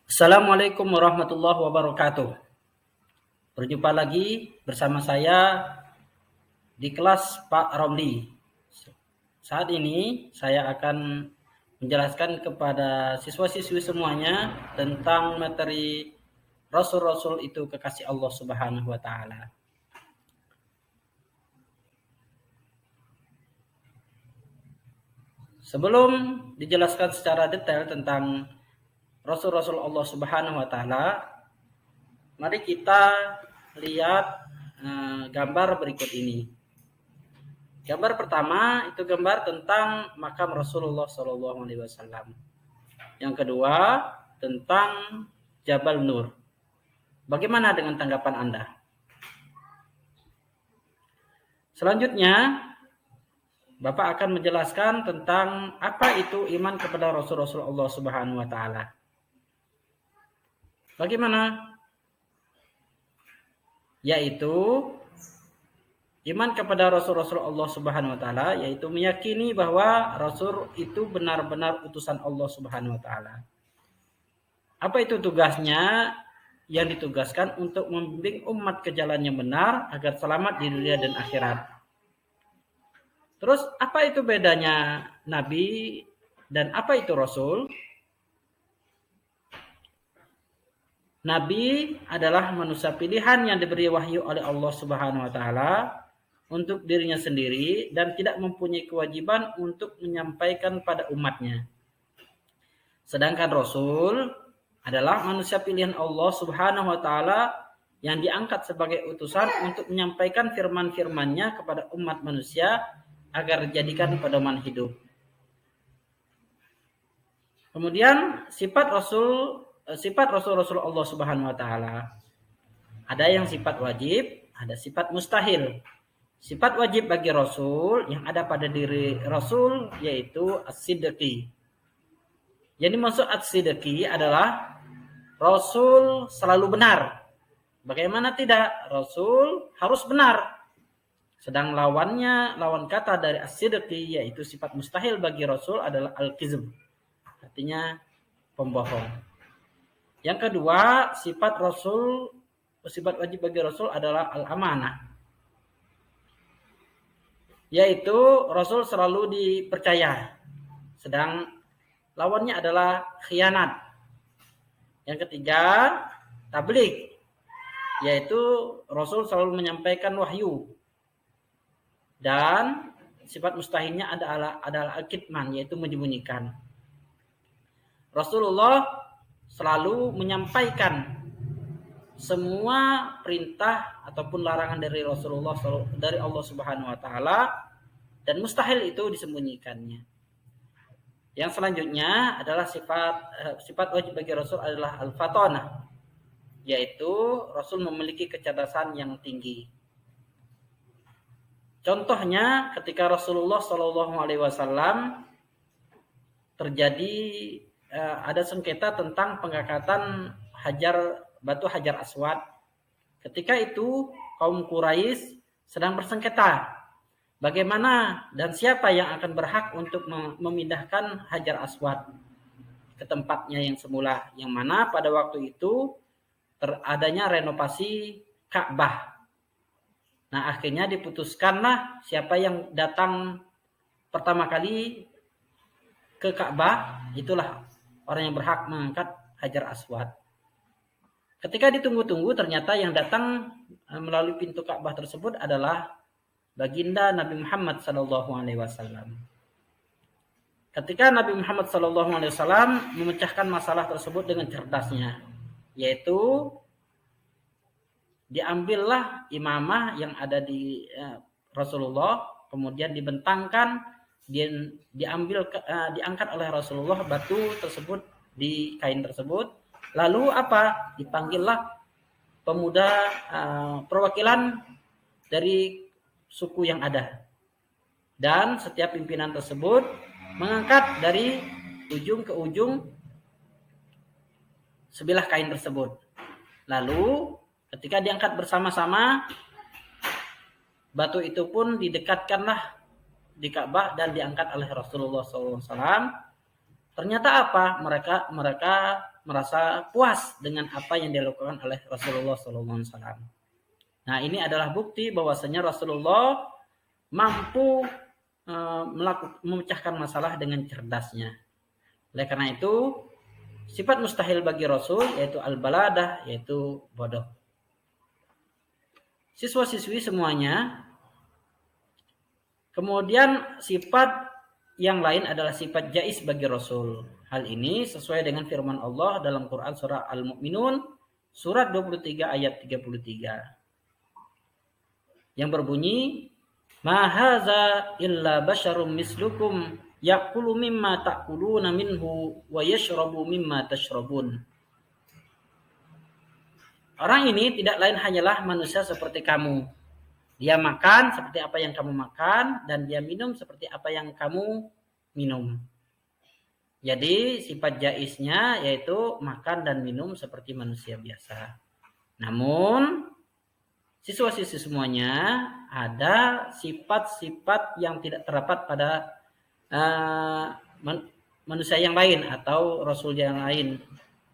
Assalamualaikum warahmatullahi wabarakatuh. Berjumpa lagi bersama saya di kelas Pak Romli. Saat ini saya akan menjelaskan kepada siswa-siswi semuanya tentang materi Rasul-Rasul itu kekasih Allah Subhanahu wa taala. Sebelum dijelaskan secara detail tentang Rasul-Rasul Allah Subhanahu wa taala, mari kita lihat gambar berikut ini. Gambar pertama itu gambar tentang makam Rasulullah SAW. Yang kedua tentang Jabal Nur. Bagaimana dengan tanggapan Anda? Selanjutnya, Bapak akan menjelaskan tentang apa itu iman kepada Rasul-Rasul Allah Subhanahu wa taala. Bagaimana? Yaitu iman kepada Rasul-Rasul Allah Subhanahu wa taala yaitu meyakini bahwa Rasul itu benar-benar utusan Allah Subhanahu wa taala. Apa itu tugasnya? Yang ditugaskan untuk membimbing umat ke jalan yang benar agar selamat di dunia dan akhirat. Terus apa itu bedanya Nabi dan apa itu Rasul? Nabi adalah manusia pilihan yang diberi wahyu oleh Allah Subhanahu wa taala untuk dirinya sendiri dan tidak mempunyai kewajiban untuk menyampaikan pada umatnya. Sedangkan Rasul adalah manusia pilihan Allah Subhanahu wa taala yang diangkat sebagai utusan untuk menyampaikan firman-firman-Nya kepada umat manusia agar dijadikan pedoman hidup. Kemudian sifat Rasul Allah Subhanahu wa taala. Ada yang sifat wajib, ada sifat mustahil. Sifat wajib bagi Rasul yang ada pada diri Rasul yaitu as-sidqi. Jadi maksud as-sidqi adalah Rasul selalu benar. Bagaimana tidak? Rasul harus benar. Sedang lawan kata dari as-sidqi yaitu sifat mustahil bagi Rasul adalah al-kizb. Artinya pembohong. Yang kedua, sifat wajib bagi Rasul adalah al-amanah. Yaitu Rasul selalu dipercaya. Sedang lawannya adalah khianat. Yang ketiga, tabligh. Yaitu Rasul selalu menyampaikan wahyu. Dan sifat mustahilnya adalah al-kitman, yaitu menyembunyikan. Rasulullah selalu menyampaikan semua perintah ataupun larangan dari Rasulullah dari Allah Subhanahu wa taala dan mustahil itu disembunyikannya. Yang selanjutnya adalah sifat wajib bagi Rasul adalah al-fatonah, yaitu Rasul memiliki kecerdasan yang tinggi. Contohnya ketika Rasulullah SAW terjadi ada sengketa tentang pengangkatan batu Hajar Aswad. Ketika itu kaum Quraisy sedang bersengketa. Bagaimana dan siapa yang akan berhak untuk memindahkan Hajar Aswad ke tempatnya yang semula. Yang mana pada waktu itu adanya renovasi Ka'bah. Nah akhirnya diputuskanlah siapa yang datang pertama kali ke Ka'bah, itulah orang yang berhak mengangkat Hajar Aswad. Ketika ditunggu-tunggu ternyata yang datang melalui pintu Ka'bah tersebut adalah baginda Nabi Muhammad SAW. Ketika Nabi Muhammad SAW memecahkan masalah tersebut dengan cerdasnya, yaitu diambillah imamah yang ada di Rasulullah, kemudian dibentangkan, diangkat oleh Rasulullah batu tersebut di kain tersebut. Lalu apa? Dipanggillah pemuda perwakilan dari suku yang ada. Dan setiap pimpinan tersebut mengangkat dari ujung ke ujung sebilah kain tersebut. Lalu ketika diangkat bersama-sama, batu itu pun didekatkanlah di Ka'bah dan diangkat oleh Rasulullah SAW. Ternyata apa? Mereka merasa puas dengan apa yang dilakukan oleh Rasulullah SAW. Nah, ini adalah bukti bahwasanya Rasulullah mampu memecahkan masalah dengan cerdasnya. Oleh karena itu, sifat mustahil bagi Rasul yaitu al-baladah, yaitu bodoh. Siswa-siswi semuanya. Kemudian sifat yang lain adalah sifat jais bagi Rasul. Hal ini sesuai dengan firman Allah dalam Quran surah Al-Mu'minun surat 23 ayat 33. Yang berbunyi, "Ma haza illa basyarum mislukum ya'kulu mimma ta'kuluna minhu wa yashrabu mimma tashrabun." Orang ini tidak lain hanyalah manusia seperti kamu. Dia makan seperti apa yang kamu makan dan dia minum seperti apa yang kamu minum. Jadi sifat jaisnya yaitu makan dan minum seperti manusia biasa. Namun siswa-siswi semuanya ada sifat-sifat yang tidak terdapat pada manusia yang lain atau rasul yang lain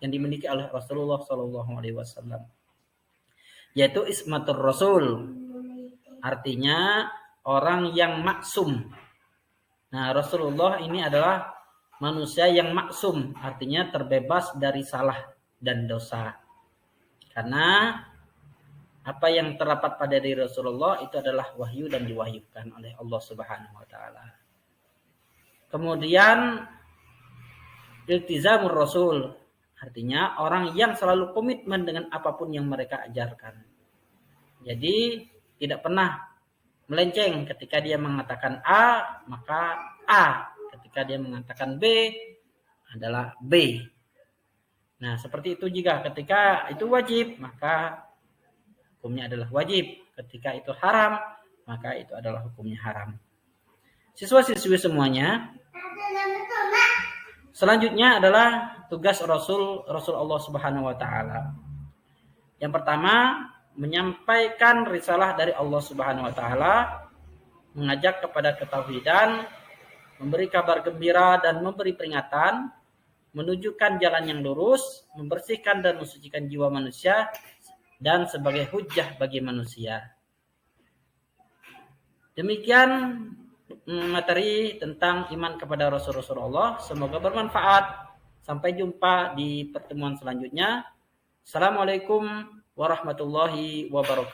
yang dimiliki oleh Rasulullah SAW, yaitu ismatur rasul, artinya orang yang maksum. Nah, Rasulullah ini adalah manusia yang maksum, artinya terbebas dari salah dan dosa. Karena apa yang terdapat pada diri Rasulullah itu adalah wahyu dan diwahyukan oleh Allah Subhanahu wa taala. Kemudian iltizamur rasul, artinya orang yang selalu komitmen dengan apapun yang mereka ajarkan. Jadi tidak pernah melenceng. Ketika dia mengatakan A, maka A. Ketika dia mengatakan B, adalah B. Nah, seperti itu juga. Ketika itu wajib, maka hukumnya adalah wajib. Ketika itu haram, maka itu adalah hukumnya haram. Siswa-siswi semuanya. Selanjutnya adalah tugas Rasul Allah Subhanahu wa taala. Yang pertama, menyampaikan risalah dari Allah Subhanahu wa taala, mengajak kepada ketauhidan, memberi kabar gembira dan memberi peringatan, menunjukkan jalan yang lurus, membersihkan dan mensucikan jiwa manusia dan sebagai hujjah bagi manusia. Demikian materi tentang iman kepada Rasulullah. Semoga bermanfaat. Sampai jumpa di pertemuan selanjutnya. Assalamualaikum warahmatullahi wabarakatuh.